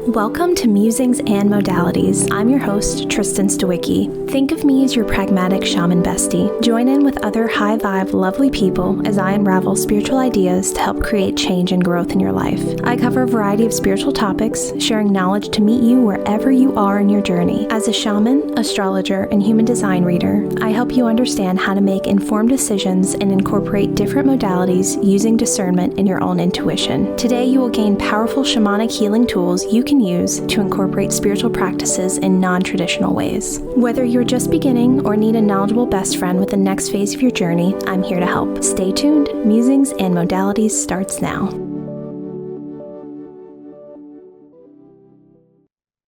Welcome to Musings and Modalities. I'm your host, Tristen Stawicki. Think of me as your pragmatic shaman bestie. Join in with other high-vibe, lovely people as I unravel spiritual ideas to help create change and growth in your life. I cover a variety of spiritual topics, sharing knowledge to meet you wherever you are in your journey. As a shaman, astrologer, and human design reader, I help you understand how to make informed decisions and incorporate different modalities using discernment and your own intuition. Today, you will gain powerful shamanic healing tools you can use to incorporate spiritual practices in non-traditional ways. Whether you're just beginning or need a knowledgeable best friend with the next phase of your journey, I'm here to help. Stay tuned. Musings and Modalities starts now.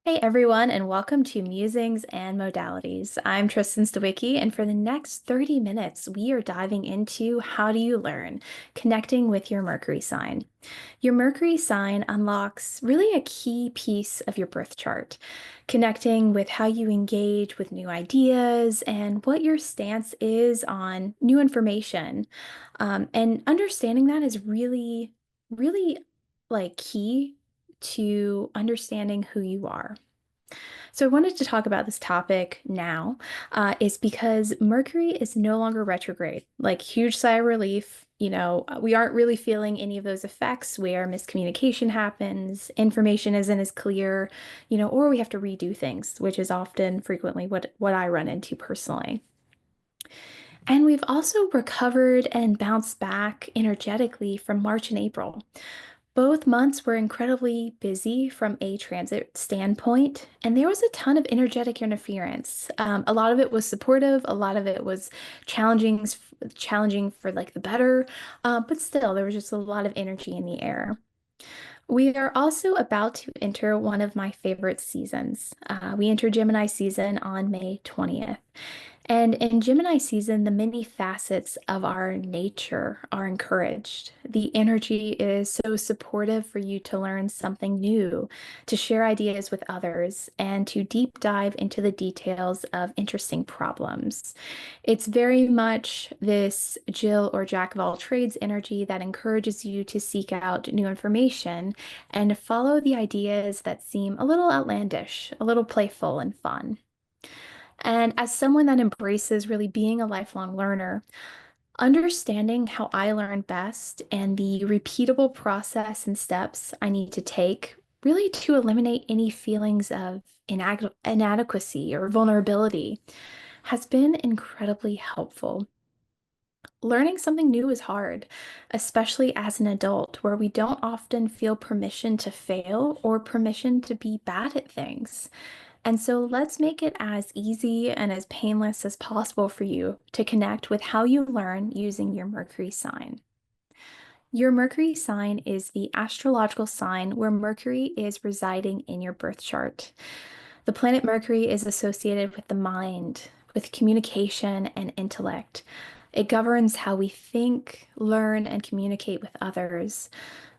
Hey everyone, and welcome to Musings and Modalities. I'm Tristen Stawicki, and for the next 30 minutes, we are diving into how do you learn, connecting with your Mercury sign. Your Mercury sign unlocks really a key piece of your birth chart, connecting with how you engage with new ideas and what your stance is on new information. And understanding that is really key to understanding who you are. So I wanted to talk about this topic now, is because Mercury is no longer retrograde. Like, huge sigh of relief. We aren't really feeling any of those effects where miscommunication happens, information isn't as clear, or we have to redo things, which is often frequently what I run into personally. And we've also recovered and bounced back energetically from March and April. Both months were incredibly busy from a transit standpoint, and there was a ton of energetic interference. A lot of it was supportive, a lot of it was challenging for like the better, but still, there was just a lot of energy in the air. We are also about to enter one of my favorite seasons. We enter Gemini season on May 20th. And in Gemini season, the many facets of our nature are encouraged. The energy is so supportive for you to learn something new, to share ideas with others, and to deep dive into the details of interesting problems. It's very much this Jill or Jack of all trades energy that encourages you to seek out new information and follow the ideas that seem a little outlandish, a little playful and fun. And as someone that embraces really being a lifelong learner, understanding how I learn best and the repeatable process and steps I need to take really to eliminate any feelings of inadequacy or vulnerability has been incredibly helpful. Learning something new is hard, especially as an adult, where we don't often feel permission to fail or permission to be bad at things. And so let's make it as easy and as painless as possible for you to connect with how you learn using your Mercury sign. Your Mercury sign is the astrological sign where Mercury is residing in your birth chart. The planet Mercury is associated with the mind, with communication and intellect. It governs how we think, learn, and communicate with others.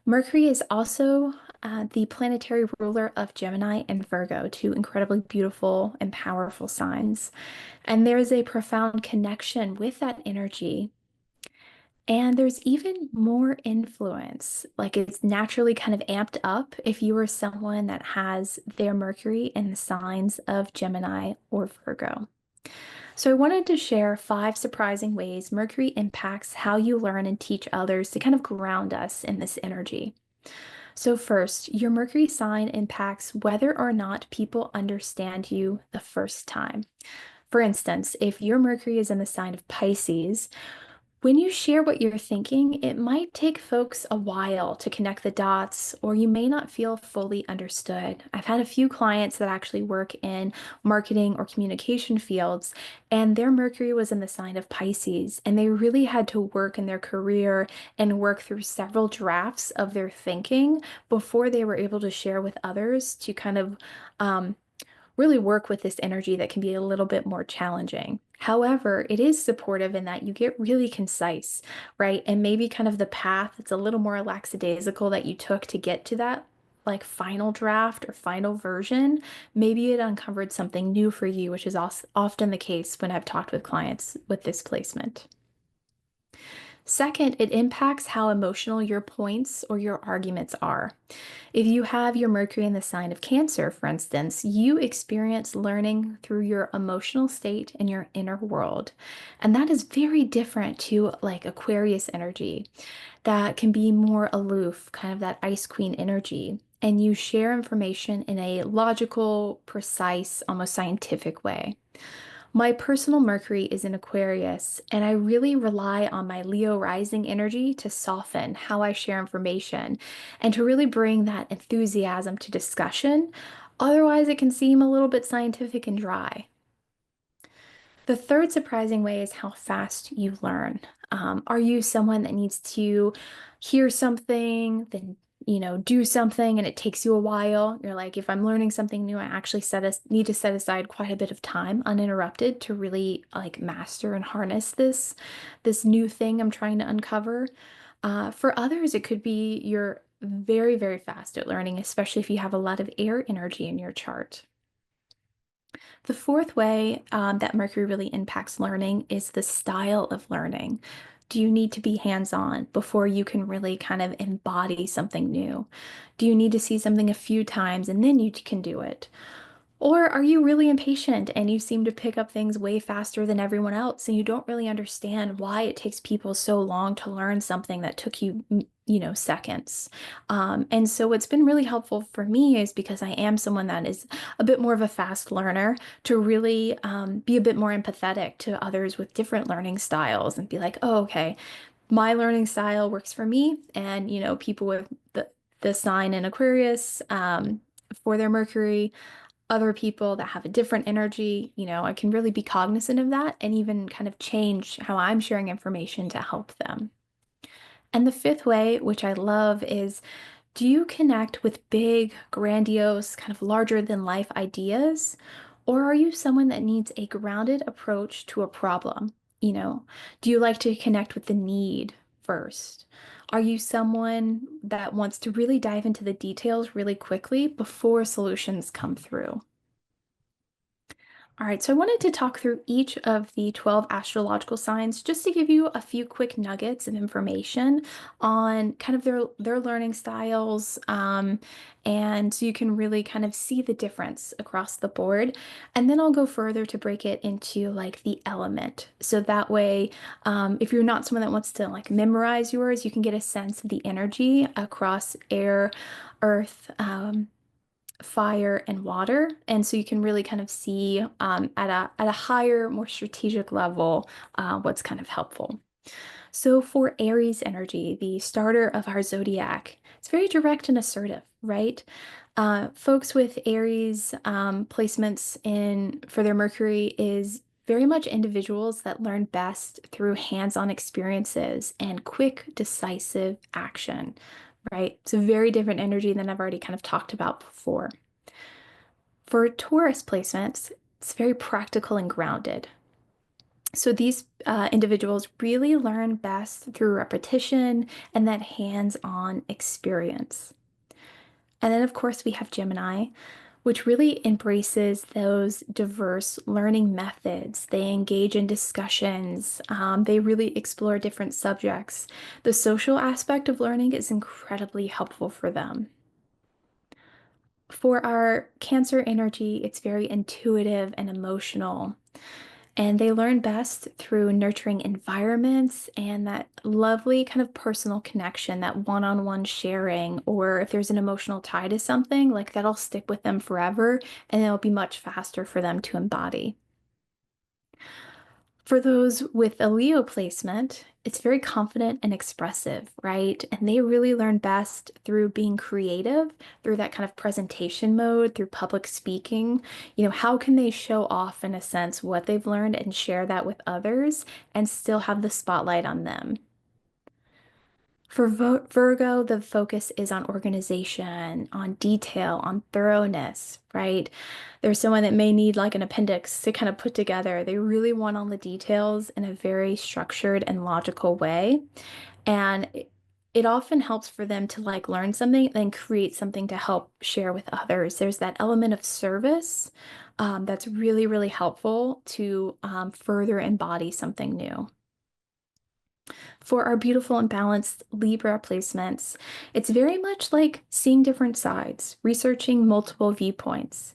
Mercury is also the planetary ruler of Gemini and Virgo, two incredibly beautiful and powerful signs. And there is a profound connection with that energy. And there's even more influence, like it's naturally kind of amped up if you are someone that has their Mercury in the signs of Gemini or Virgo. So I wanted to share 5 surprising ways Mercury impacts how you learn and teach others to kind of ground us in this energy. So first, your Mercury sign impacts whether or not people understand you the first time. For instance, if your Mercury is in the sign of Pisces, when you share what you're thinking, it might take folks a while to connect the dots, or you may not feel fully understood. I've had a few clients that actually work in marketing or communication fields, and their Mercury was in the sign of Pisces, and they really had to work in their career and work through several drafts of their thinking before they were able to share with others to kind of really work with this energy that can be a little bit more challenging. However, it is supportive in that you get really concise, right? And maybe kind of the path that's a little more lackadaisical that you took to get to that like final draft or final version, maybe it uncovered something new for you, which is often the case when I've talked with clients with this placement. Second, it impacts how emotional your points or your arguments are. If you have your Mercury in the sign of Cancer, for instance, you experience learning through your emotional state and your inner world. And that is very different to like Aquarius energy that can be more aloof, kind of that Ice Queen energy. And you share information in a logical, precise, almost scientific way. My personal Mercury is in Aquarius, and I really rely on my Leo rising energy to soften how I share information and to really bring that enthusiasm to discussion. Otherwise, it can seem a little bit scientific and dry. The third surprising way is how fast you learn. Are you someone that needs to hear something, then do something, and it takes you a while? You're like, if I'm learning something new, I actually need to set aside quite a bit of time uninterrupted to really like master and harness this new thing I'm trying to uncover. For others, it could be you're very, very fast at learning, especially if you have a lot of air energy in your chart. The fourth way that Mercury really impacts learning is the style of learning. Do you need to be hands-on before you can really kind of embody something new? Do you need to see something a few times and then you can do it? Or are you really impatient and you seem to pick up things way faster than everyone else and you don't really understand why it takes people so long to learn something that took you, seconds? And so what's been really helpful for me is because I am someone that is a bit more of a fast learner to really be a bit more empathetic to others with different learning styles and be like, oh, okay, my learning style works for me. And, people with the sign in Aquarius for their Mercury, other people that have a different energy, I can really be cognizant of that and even kind of change how I'm sharing information to help them. And the fifth way, which I love, is do you connect with big, grandiose, kind of larger than life ideas? Or are you someone that needs a grounded approach to a problem? You know, do you like to connect with the need first? Are you someone that wants to really dive into the details really quickly before solutions come through? All right, so I wanted to talk through each of the 12 astrological signs just to give you a few quick nuggets of information on kind of their learning styles, and so you can really kind of see the difference across the board. And then I'll go further to break it into like the element. So that way, if you're not someone that wants to like memorize yours, you can get a sense of the energy across air, earth, fire and water. And so you can really kind of see at a higher, more strategic level what's kind of helpful. So for Aries energy, the starter of our zodiac, it's very direct and assertive, right? Folks with Aries placements in for their Mercury is very much individuals that learn best through hands-on experiences and quick, decisive action, right? It's a very different energy than I've already kind of talked about before. For Taurus placements, it's very practical and grounded. So these individuals really learn best through repetition and that hands-on experience. And then, of course, we have Gemini, which really embraces those diverse learning methods. They engage in discussions. They really explore different subjects. The social aspect of learning is incredibly helpful for them. For our Cancer energy, it's very intuitive and emotional. And they learn best through nurturing environments and that lovely kind of personal connection, that one-on-one sharing, or if there's an emotional tie to something, like that'll stick with them forever and it'll be much faster for them to embody. For those with a Leo placement, it's very confident and expressive, right? And they really learn best through being creative, through that kind of presentation mode, through public speaking. How can they show off, in a sense, what they've learned and share that with others and still have the spotlight on them? For Virgo, the focus is on organization, on detail, on thoroughness, right? There's someone that may need like an appendix to kind of put together. They really want all the details in a very structured and logical way. And it often helps for them to like learn something, then create something to help share with others. There's that element of service that's really, really helpful to further embody something new. For our beautiful and balanced Libra placements, it's very much like seeing different sides, researching multiple viewpoints.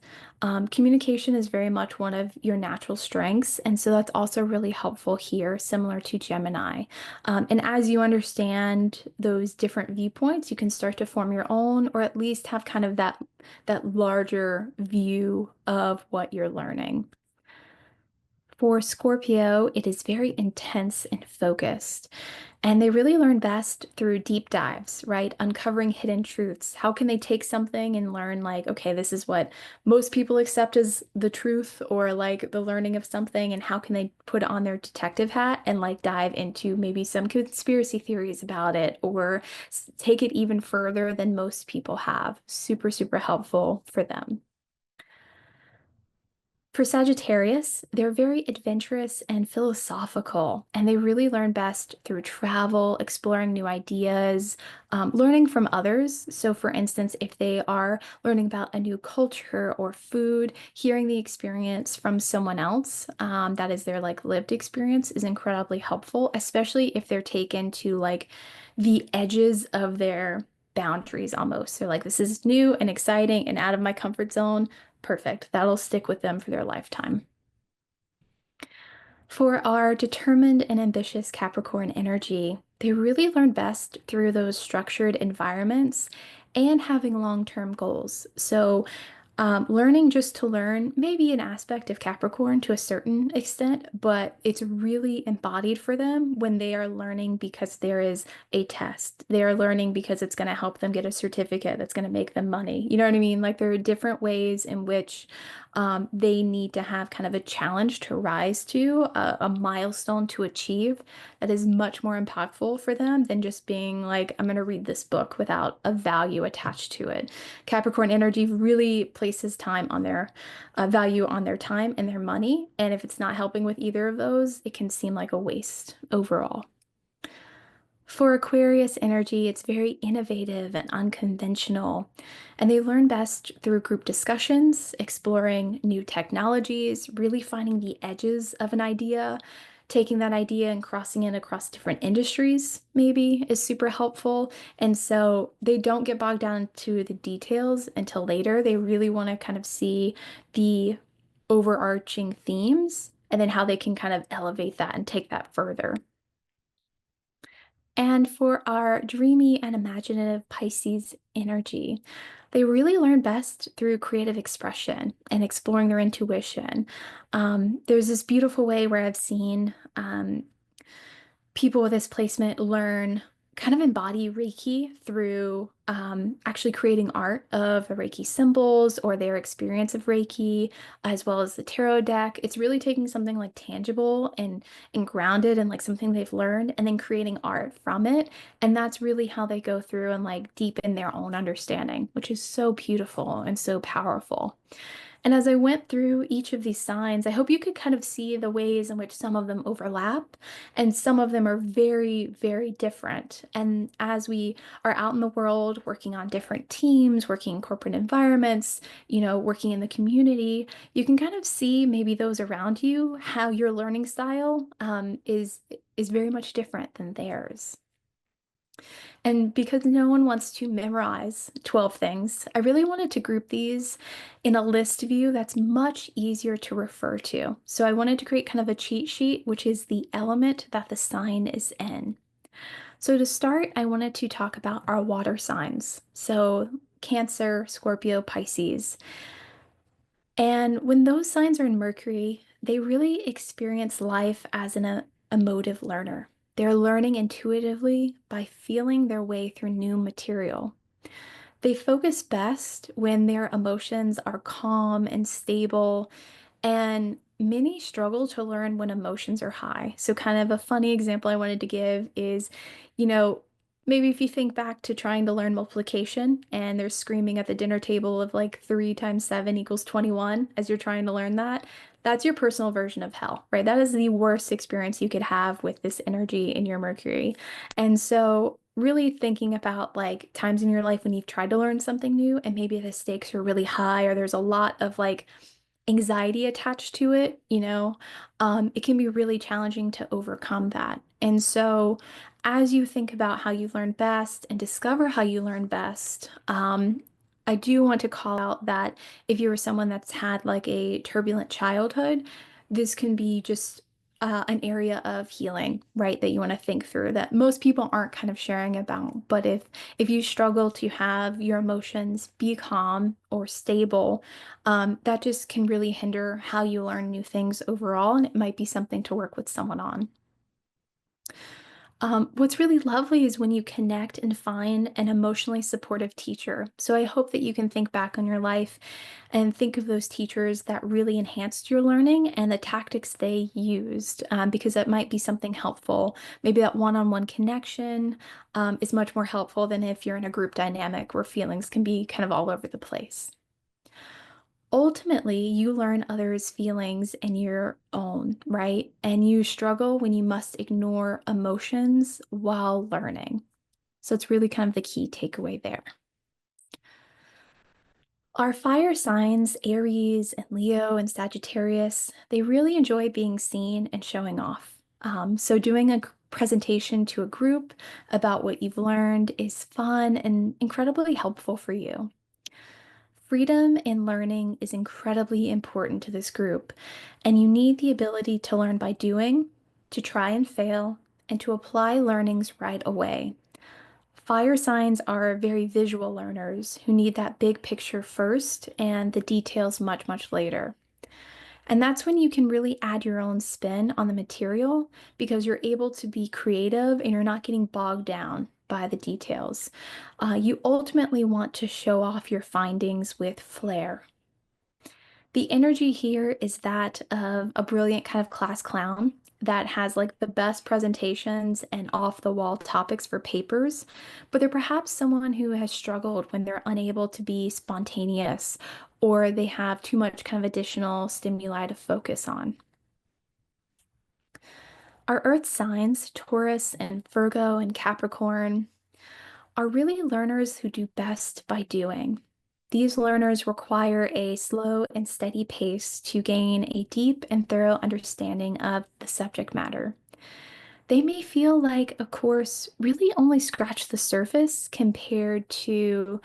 Communication is very much one of your natural strengths, and so that's also really helpful here, similar to Gemini. And as you understand those different viewpoints, you can start to form your own, or at least have kind of that larger view of what you're learning. For Scorpio, it is very intense and focused. And they really learn best through deep dives, right? Uncovering hidden truths. How can they take something and learn, like, okay, this is what most people accept as the truth, or like the learning of something, and how can they put on their detective hat and like dive into maybe some conspiracy theories about it, or take it even further than most people have. Super, super helpful for them. For Sagittarius, they're very adventurous and philosophical, and they really learn best through travel, exploring new ideas, learning from others. So, for instance, if they are learning about a new culture or food, hearing the experience from someone else, that is their like lived experience, is incredibly helpful, especially if they're taken to like the edges of their boundaries almost. They're like, this is new and exciting and out of my comfort zone. Perfect. That'll stick with them for their lifetime. For our determined and ambitious Capricorn energy, they really learn best through those structured environments and having long-term goals. So learning just to learn may be an aspect of Capricorn to a certain extent, but it's really embodied for them when they are learning because there is a test. They are learning because it's going to help them get a certificate that's going to make them money. You know what I mean? Like there are different ways in which they need to have kind of a challenge to rise to, a milestone to achieve that is much more impactful for them than just being like, I'm going to read this book without a value attached to it. Capricorn energy really places time on their value on their time and their money. And if it's not helping with either of those, it can seem like a waste overall. For Aquarius energy, it's very innovative and unconventional, and they learn best through group discussions, exploring new technologies, really finding the edges of an idea, taking that idea and crossing it across different industries, maybe is super helpful. And so they don't get bogged down to the details until later. They really want to kind of see the overarching themes and then how they can kind of elevate that and take that further. And for our dreamy and imaginative Pisces energy, they really learn best through creative expression and exploring their intuition. There's this beautiful way where I've seen people with this placement learn kind of embody Reiki through actually creating art of the Reiki symbols or their experience of Reiki, as well as the tarot deck. It's really taking something like tangible and grounded and like something they've learned and then creating art from it. And that's really how they go through and like deepen their own understanding, which is so beautiful and so powerful. And as I went through each of these signs, I hope you could kind of see the ways in which some of them overlap and some of them are very, very different. And as we are out in the world working on different teams, working in corporate environments, working in the community, you can kind of see maybe those around you, how your learning style is very much different than theirs. And because no one wants to memorize 12 things, I really wanted to group these in a list view that's much easier to refer to. So I wanted to create kind of a cheat sheet, which is the element that the sign is in. So to start, I wanted to talk about our water signs. So Cancer, Scorpio, Pisces. And when those signs are in Mercury, they really experience life as an emotive learner. They're learning intuitively by feeling their way through new material. They focus best when their emotions are calm and stable, and many struggle to learn when emotions are high. So, kind of a funny example I wanted to give is, you know, maybe if you think back to trying to learn multiplication and they're screaming at the dinner table of like 3 times 7 equals 21 as you're trying to learn that, that's your personal version of hell, right? That is the worst experience you could have with this energy in your Mercury. And so, really thinking about like times in your life when you've tried to learn something new and maybe the stakes are really high or there's a lot of like anxiety attached to it, it can be really challenging to overcome that. And so, as you think about how you learn best and discover how you learn best, I do want to call out that if you are someone that's had like a turbulent childhood, this can be just an area of healing, right? That you want to think through that most people aren't kind of sharing about. But if you struggle to have your emotions be calm or stable, that just can really hinder how you learn new things overall, and it might be something to work with someone on. What's really lovely is when you connect and find an emotionally supportive teacher. So I hope that you can think back on your life and think of those teachers that really enhanced your learning and the tactics they used, because that might be something helpful. Maybe that one-on-one connection, is much more helpful than if you're in a group dynamic where feelings can be kind of all over the place. Ultimately, you learn others' feelings and your own, right? And you struggle when you must ignore emotions while learning. So it's really kind of the key takeaway there. Our fire signs, Aries and Leo and Sagittarius, they really enjoy being seen and showing off. So doing a presentation to a group about what you've learned is fun and incredibly helpful for you. Freedom in learning is incredibly important to this group, and you need the ability to learn by doing, to try and fail, and to apply learnings right away. Fire signs are very visual learners who need that big picture first and the details much, much later. And that's when you can really add your own spin on the material because you're able to be creative and you're not getting bogged down by the details. You ultimately want to show off your findings with flair. The energy here is that of a brilliant kind of class clown that has like the best presentations and off the wall topics for papers, but they're perhaps someone who has struggled when they're unable to be spontaneous or they have too much kind of additional stimuli to focus on. Our earth signs, Taurus and Virgo and Capricorn, are really learners who do best by doing. These learners require a slow and steady pace to gain a deep and thorough understanding of the subject matter. They may feel like a course really only scratched the surface compared to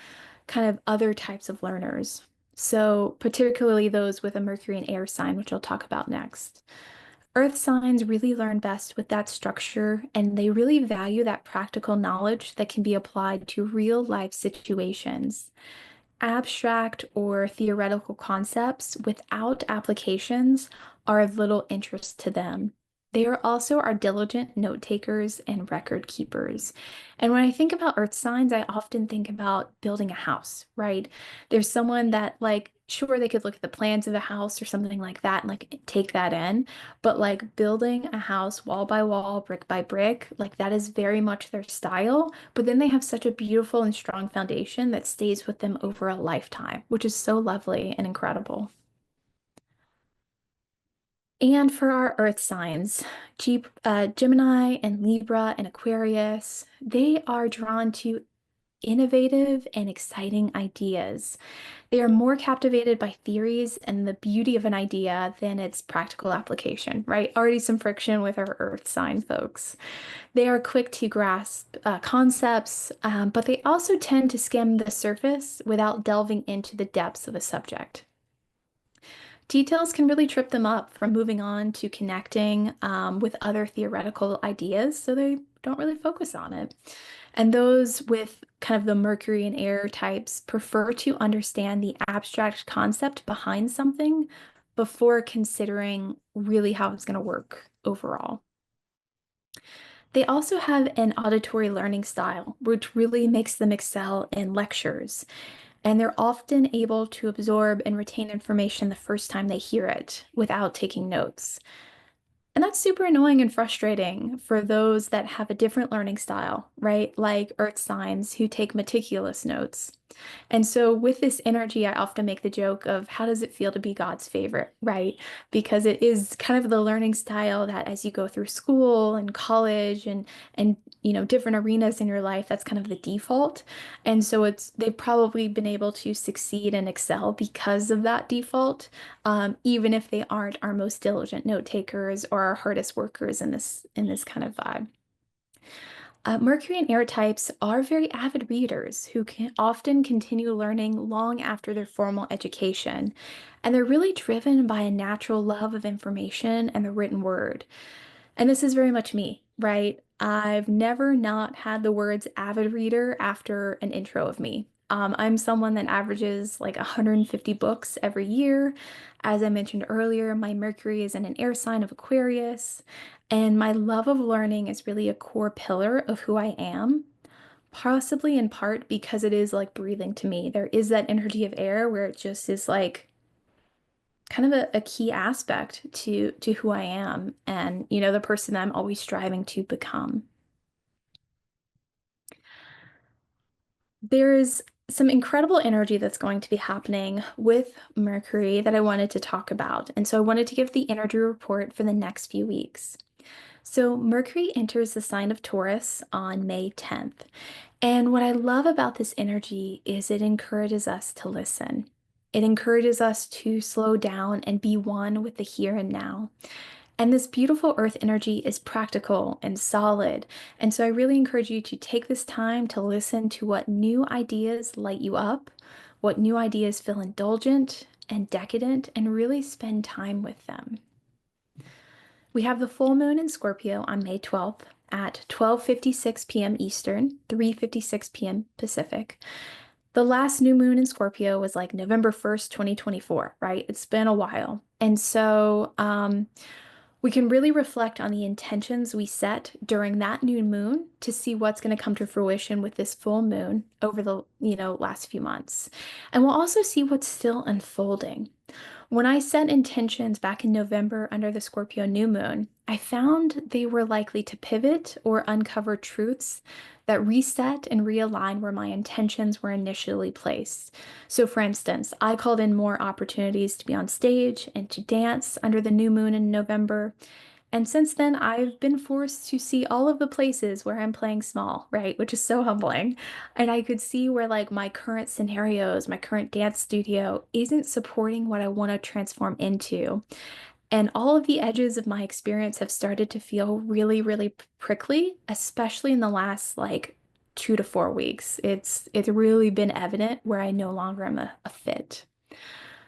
kind of other types of learners. So, particularly those with a Mercury and air sign, which I'll talk about next. Earth signs really learn best with that structure, and they really value that practical knowledge that can be applied to real life situations. Abstract or theoretical concepts without applications are of little interest to them. They are also our diligent note takers and record keepers. And when I think about earth signs, I often think about building a house, right? There's someone that, like, sure, they could look at the plans of a house or something like that and like take that in, but like building a house wall by wall, brick by brick, like that is very much their style. But then they have such a beautiful and strong foundation that stays with them over a lifetime, which is so lovely and incredible. And for our earth signs, Gemini and Libra and Aquarius, they are drawn to innovative and exciting ideas. They are more captivated by theories and the beauty of an idea than its practical application, right? Already some friction with our earth sign folks. They are quick to grasp concepts, but they also tend to skim the surface without delving into the depths of a subject. Details can really trip them up from moving on to connecting with other theoretical ideas, so they don't really focus on it. And those with kind of the Mercury and air types prefer to understand the abstract concept behind something before considering really how it's going to work overall. They also have an auditory learning style, which really makes them excel in lectures. And they're often able to absorb and retain information the first time they hear it without taking notes. And that's super annoying and frustrating for those that have a different learning style, right? Like earth signs who take meticulous notes. And so with this energy, I often make the joke of how does it feel to be God's favorite, right? Because it is kind of the learning style that as you go through school and college and different arenas in your life, that's kind of the default. And so they've probably been able to succeed and excel because of that default, even if they aren't our most diligent note takers or our hardest workers in this kind of vibe. Mercury and air types are very avid readers who can often continue learning long after their formal education, and they're really driven by a natural love of information and the written word. And this is very much me, right? I've never not had the words avid reader after an intro of me. I'm someone that averages like 150 books every year. As I mentioned earlier, my Mercury is in an air sign of Aquarius, and my love of learning is really a core pillar of who I am, possibly in part because it is like breathing to me. There is that energy of air where it just is like kind of a key aspect to who I am and the person that I'm always striving to become. There's some incredible energy that's going to be happening with Mercury that I wanted to talk about. And so I wanted to give the energy report for the next few weeks. So Mercury enters the sign of Taurus on May 10th. And what I love about this energy is it encourages us to listen. It encourages us to slow down and be one with the here and now. And this beautiful earth energy is practical and solid. And so I really encourage you to take this time to listen to what new ideas light you up, what new ideas feel indulgent and decadent, and really spend time with them. We have the full moon in Scorpio on May 12th at 12:56 p.m. Eastern, 3:56 p.m. Pacific. The last new moon in Scorpio was like November 1st, 2024, right? It's been a while. And so we can really reflect on the intentions we set during that new moon to see what's going to come to fruition with this full moon over the, last few months. And we'll also see what's still unfolding. When I set intentions back in November under the Scorpio new moon, I found they were likely to pivot or uncover truths that reset and realign where my intentions were initially placed. So, for instance, I called in more opportunities to be on stage and to dance under the new moon in November. And since then, I've been forced to see all of the places where I'm playing small, right? Which is so humbling. And I could see where, like, my current scenarios, my current dance studio isn't supporting what I want to transform into. And all of the edges of my experience have started to feel really, really prickly, especially in the last, like, 2 to 4 weeks. It's really been evident where I no longer am a fit.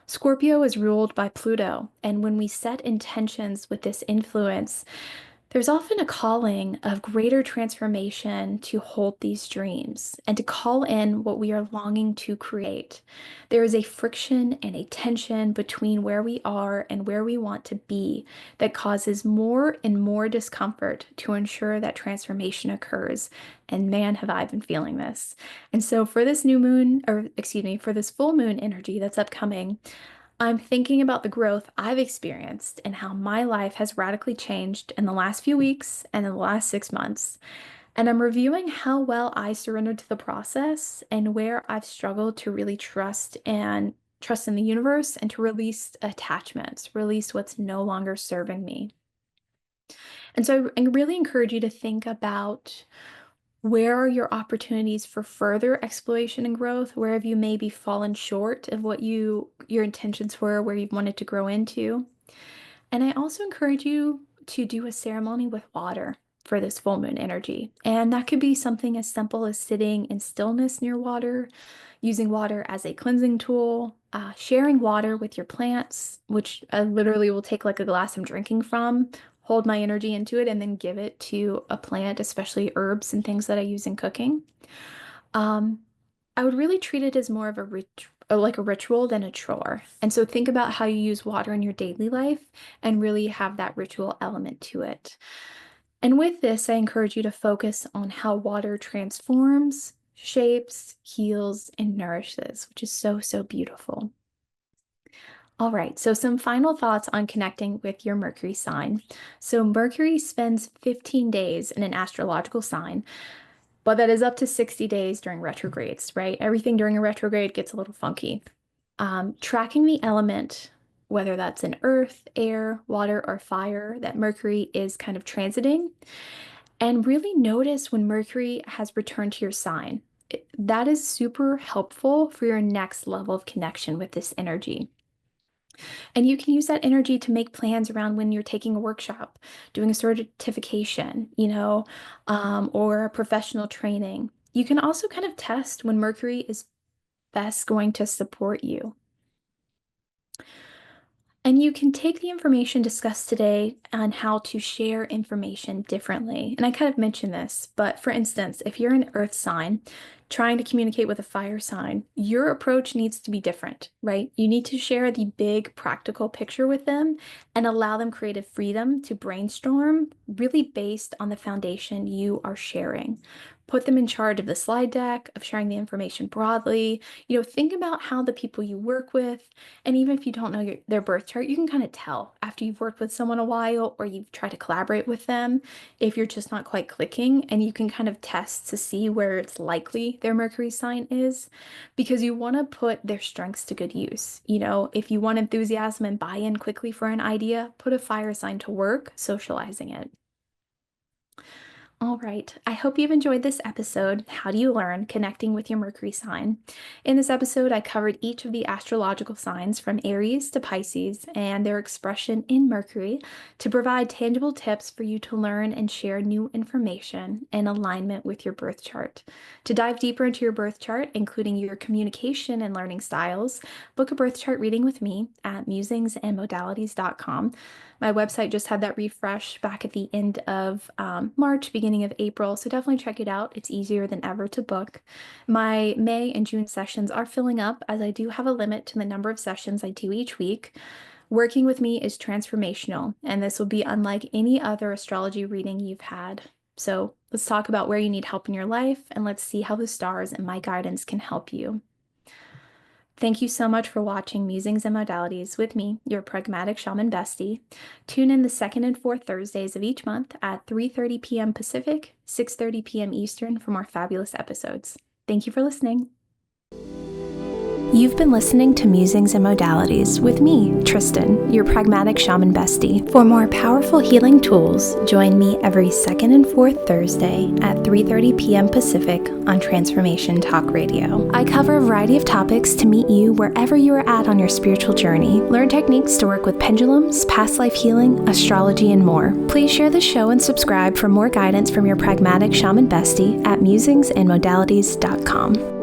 Scorpio is ruled by Pluto, and when we set intentions with this influence, there's often a calling of greater transformation to hold these dreams and to call in what we are longing to create. There is a friction and a tension between where we are and where we want to be that causes more and more discomfort to ensure that transformation occurs. And man, have I been feeling this. And so for this new moon, or excuse me, for this full moon energy that's upcoming, I'm thinking about the growth I've experienced and how my life has radically changed in the last few weeks and in the last 6 months. And I'm reviewing how well I surrendered to the process and where I've struggled to really trust in the universe and to release attachments, release what's no longer serving me. And so I really encourage you to think about where are your opportunities for further exploration and growth? Where have you maybe fallen short of what your intentions were, where you wanted to grow into? And I also encourage you to do a ceremony with water for this full moon energy. And that could be something as simple as sitting in stillness near water, using water as a cleansing tool, sharing water with your plants, which I literally will take like a glass I'm drinking from, hold my energy into it, and then give it to a plant, especially herbs and things that I use in cooking. Um, I would really treat it as more of like a ritual than a chore. And so think about how you use water in your daily life and really have that ritual element to it. And with this, I encourage you to focus on how water transforms, shapes, heals, and nourishes, which is so, so beautiful. All right, so some final thoughts on connecting with your Mercury sign. So Mercury spends 15 days in an astrological sign, but that is up to 60 days during retrogrades, right? Everything during a retrograde gets a little funky. Tracking the element, whether that's in earth, air, water, or fire, that Mercury is kind of transiting, and really notice when Mercury has returned to your sign. That is super helpful for your next level of connection with this energy. And you can use that energy to make plans around when you're taking a workshop, doing a certification, or a professional training. You can also kind of test when Mercury is best going to support you. And you can take the information discussed today on how to share information differently. And I kind of mentioned this, but for instance, if you're an earth sign trying to communicate with a fire sign, your approach needs to be different, right? You need to share the big practical picture with them and allow them creative freedom to brainstorm, really based on the foundation you are sharing. Put them in charge of the slide deck, of sharing the information broadly. Think about how the people you work with, and even if you don't know their birth chart, you can kind of tell after you've worked with someone a while or you've tried to collaborate with them if you're just not quite clicking, and you can kind of test to see where it's likely their Mercury sign is, because you want to put their strengths to good use. If you want enthusiasm and buy-in quickly for an idea, put a fire sign to work socializing it. All right, I hope you've enjoyed this episode, How Do You Learn? Connecting with Your Mercury Sign. In this episode, I covered each of the astrological signs from Aries to Pisces and their expression in Mercury to provide tangible tips for you to learn and share new information in alignment with your birth chart. To dive deeper into your birth chart, including your communication and learning styles, book a birth chart reading with me at musingsandmodalities.com. My website just had that refresh back at the end of March, beginning of April, so definitely check it out. It's easier than ever to book. My May and June sessions are filling up, as I do have a limit to the number of sessions I do each week. Working with me is transformational, and this will be unlike any other astrology reading you've had. So let's talk about where you need help in your life, and let's see how the stars and my guidance can help you. Thank you so much for watching Musings and Modalities with me, your pragmatic shaman bestie. Tune in the second and fourth Thursdays of each month at 3:30 p.m. Pacific, 6:30 p.m. Eastern for more fabulous episodes. Thank you for listening. You've been listening to Musings and Modalities with me, Tristen, your pragmatic shaman bestie. For more powerful healing tools, join me every second and fourth Thursday at 3:30 p.m. Pacific on Transformation Talk Radio. I cover a variety of topics to meet you wherever you are at on your spiritual journey. Learn techniques to work with pendulums, past life healing, astrology, and more. Please share the show and subscribe for more guidance from your pragmatic shaman bestie at musingsandmodalities.com.